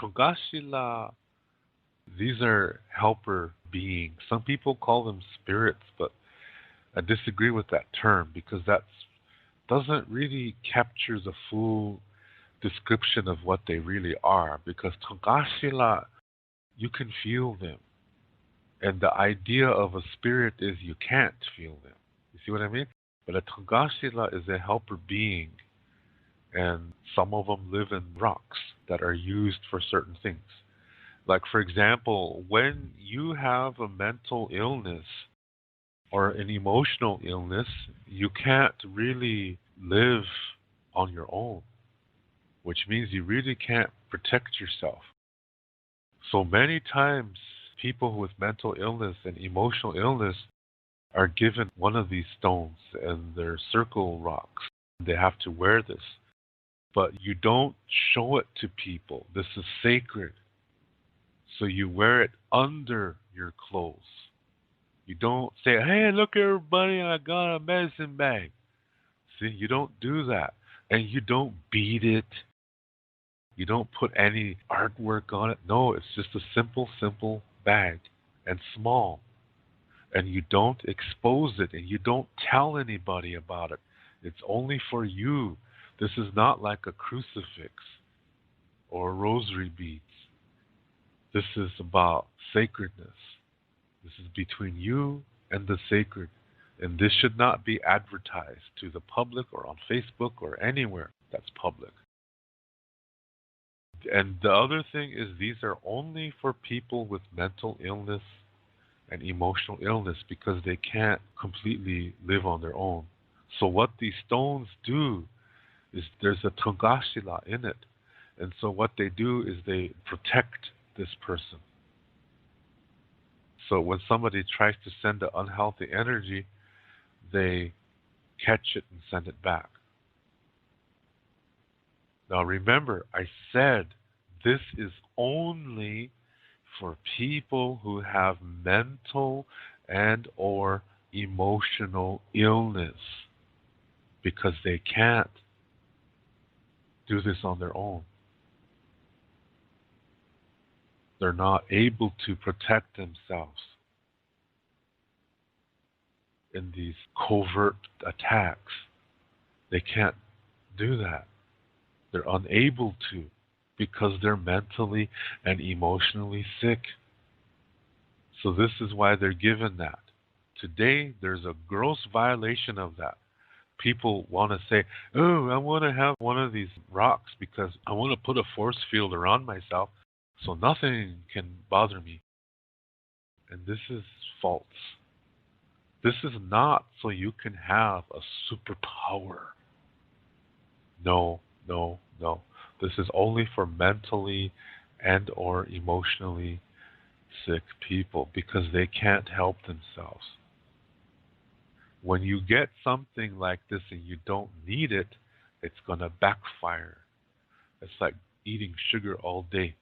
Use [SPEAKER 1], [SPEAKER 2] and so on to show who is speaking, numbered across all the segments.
[SPEAKER 1] Tongashila, these are helper beings. Some people call them spirits, but I disagree with that term because that doesn't really capture the full description of what they really are. Because Tongashila, you can feel them. And the idea of a spirit is you can't feel them. You see what I mean? But a Tongashila is a helper being, and some of them live in rocks that are used for certain things. Like, for example, when you have a mental illness or an emotional illness, you can't really live on your own, which means you really can't protect yourself. So many times, people with mental illness and emotional illness are given one of these stones, and they're circle rocks. They have to wear this, but you don't show it to people. This is sacred. So you wear it under your clothes. You don't say, hey, look, everybody, I got a medicine bag. See, you don't do that. And you don't beat it. You don't put any artwork on it. No, it's just a simple bag and small. And you don't expose it and you don't tell anybody about it. It's only for you. This is not like a crucifix or rosary beads. This is about sacredness. This is between you and the sacred. And this should not be advertised to the public or on Facebook or anywhere that's public. And the other thing is these are only for people with mental illness and emotional illness because they can't completely live on their own. So what these stones do is there's a Tongashila in it. And so what they do is they protect this person. So when somebody tries to send an unhealthy energy, they catch it and send it back. Now remember, I said this is only for people who have mental and or emotional illness because they can't do this on their own. They're not able to protect themselves in these covert attacks. They can't do that. They're unable to because they're mentally and emotionally sick. So this is why they're given that. Today, there's a gross violation of that. People want to say, oh, I want to have one of these rocks because I want to put a force field around myself so nothing can bother me. And this is false. This is not so you can have a superpower. No. This is only for mentally and or emotionally sick people because they can't help themselves. When you get something like this and you don't need it, it's going to backfire. It's like eating sugar all day.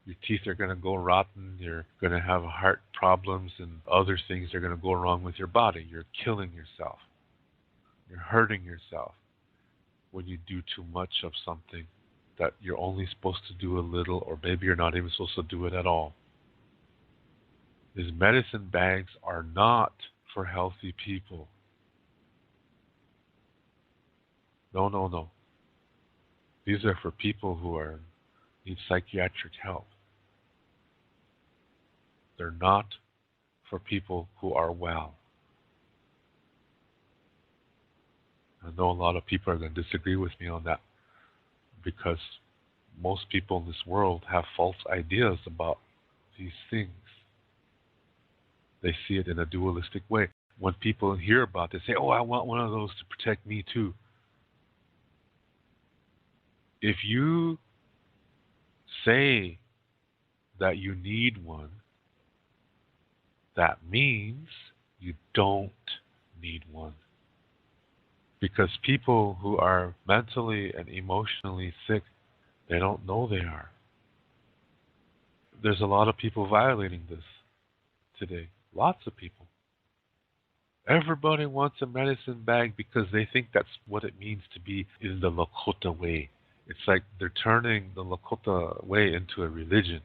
[SPEAKER 1] Your teeth are going to go rotten. You're going to have heart problems and other things are going to go wrong with your body. You're killing yourself. You're hurting yourself when you do too much of something that you're only supposed to do a little, or maybe you're not even supposed to do it at all. These medicine bags are not for healthy people. No. These are for people who need psychiatric help. They're not for people who are well. I know a lot of people are going to disagree with me on that because most people in this world have false ideas about these things. They see it in a dualistic way. When people hear about it, they say, oh, I want one of those to protect me too. If you say that you need one, that means you don't need one. Because people who are mentally and emotionally sick, they don't know they are. There's a lot of people violating this today. Lots of people. Everybody wants a medicine bag because they think that's what it means to be in the Lakota way, It's like they're turning the Lakota way into a religion.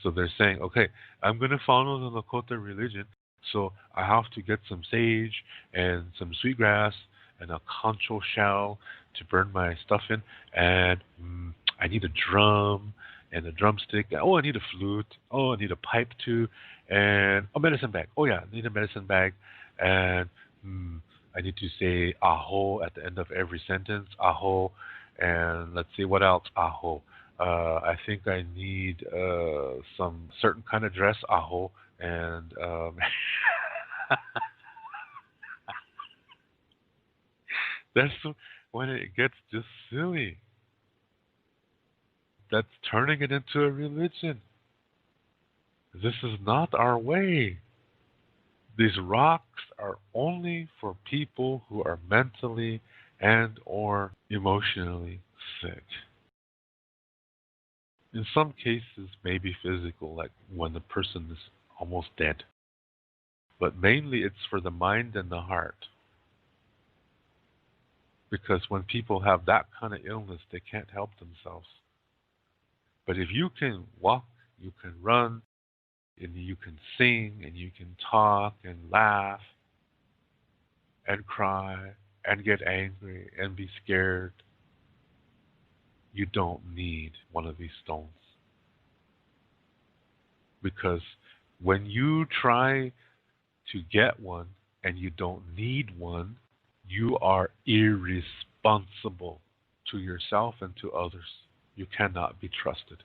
[SPEAKER 1] So they're saying, okay, I'm going to follow the Lakota religion, so I have to get some sage and some sweetgrass and a concho shell to burn my stuff in, and I need a drum and a drumstick. Oh, I need a flute. Oh, I need a pipe too, and a medicine bag. Oh yeah, I need a medicine bag, and I need to say aho at the end of every sentence. Aho, and let's see what else. Aho. I think I need some certain kind of dress, aho, and that's when it gets just silly. That's turning it into a religion. This is not our way. These rocks are only for people who are mentally and or emotionally sick. In some cases, maybe physical, like when the person is almost dead. But mainly it's for the mind and the heart. Because when people have that kind of illness, they can't help themselves. But if you can walk, you can run, and you can sing, and you can talk and laugh and cry and get angry and be scared, you don't need one of these stones. Because when you try to get one and you don't need one, you are irresponsible to yourself and to others. You cannot be trusted.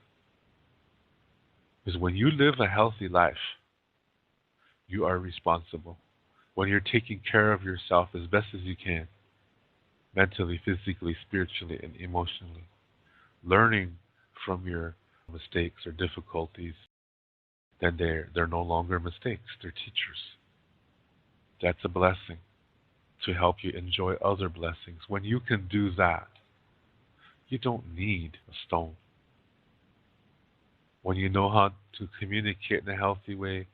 [SPEAKER 1] Because when you live a healthy life, you are responsible. When you're taking care of yourself as best as you can, mentally, physically, spiritually, and emotionally, learning from your mistakes or difficulties, then they're no longer mistakes, they're teachers. That's a blessing to help you enjoy other blessings. When you can do that, you don't need a stone. When you know how to communicate in a healthy way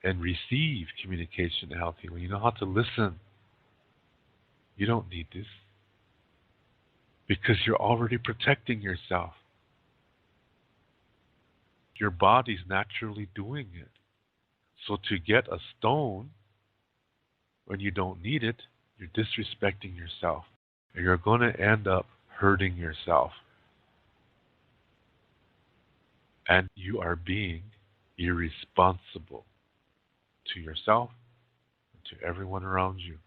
[SPEAKER 1] and receive communication in a healthy way, when you know how to listen, you don't need this because you're already protecting yourself. Your body's naturally doing it. So to get a stone when you don't need it, you're disrespecting yourself. And you're going to end up hurting yourself. And you are being irresponsible to yourself and to everyone around you.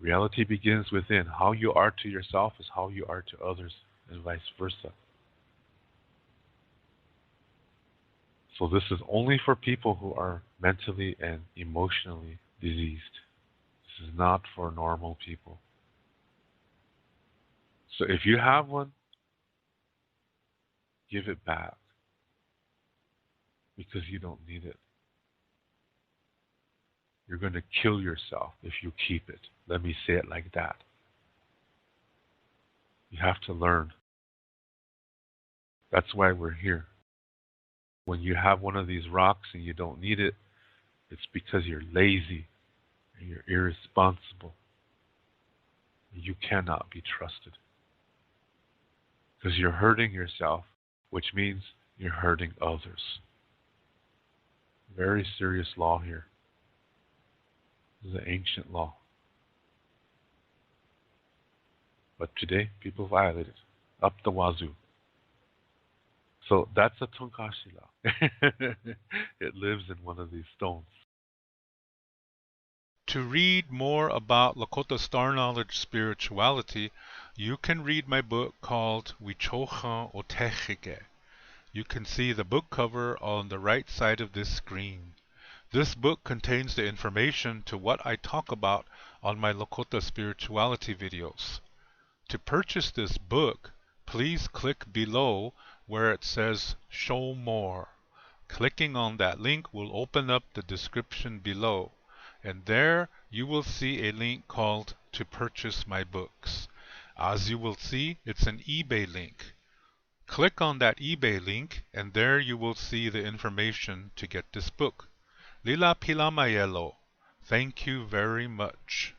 [SPEAKER 1] Reality begins within. How you are to yourself is how you are to others, and vice versa. So this is only for people who are mentally and emotionally diseased. This is not for normal people. So if you have one, give it back because you don't need it. You're going to kill yourself if you keep it. Let me say it like that. You have to learn. That's why we're here. When you have one of these rocks and you don't need it, it's because you're lazy and you're irresponsible. You cannot be trusted. Because you're hurting yourself, which means you're hurting others. Very serious law here. This is an ancient law. But today, people violate it. Up the wazoo. So that's a Tonkashi law. It lives in one of these stones.
[SPEAKER 2] To read more about Lakota Star Knowledge spirituality, you can read my book called Wichocha Otechike. You can see the book cover on the right side of this screen. This book contains the information to what I talk about on my Lakota spirituality videos. To purchase this book, please click below where it says Show More. Clicking on that link will open up the description below, and there you will see a link called To Purchase My Books. As you will see, it's an eBay link. Click on that eBay link, and there you will see the information to get this book. Lila Pila Mayelo. Thank you very much.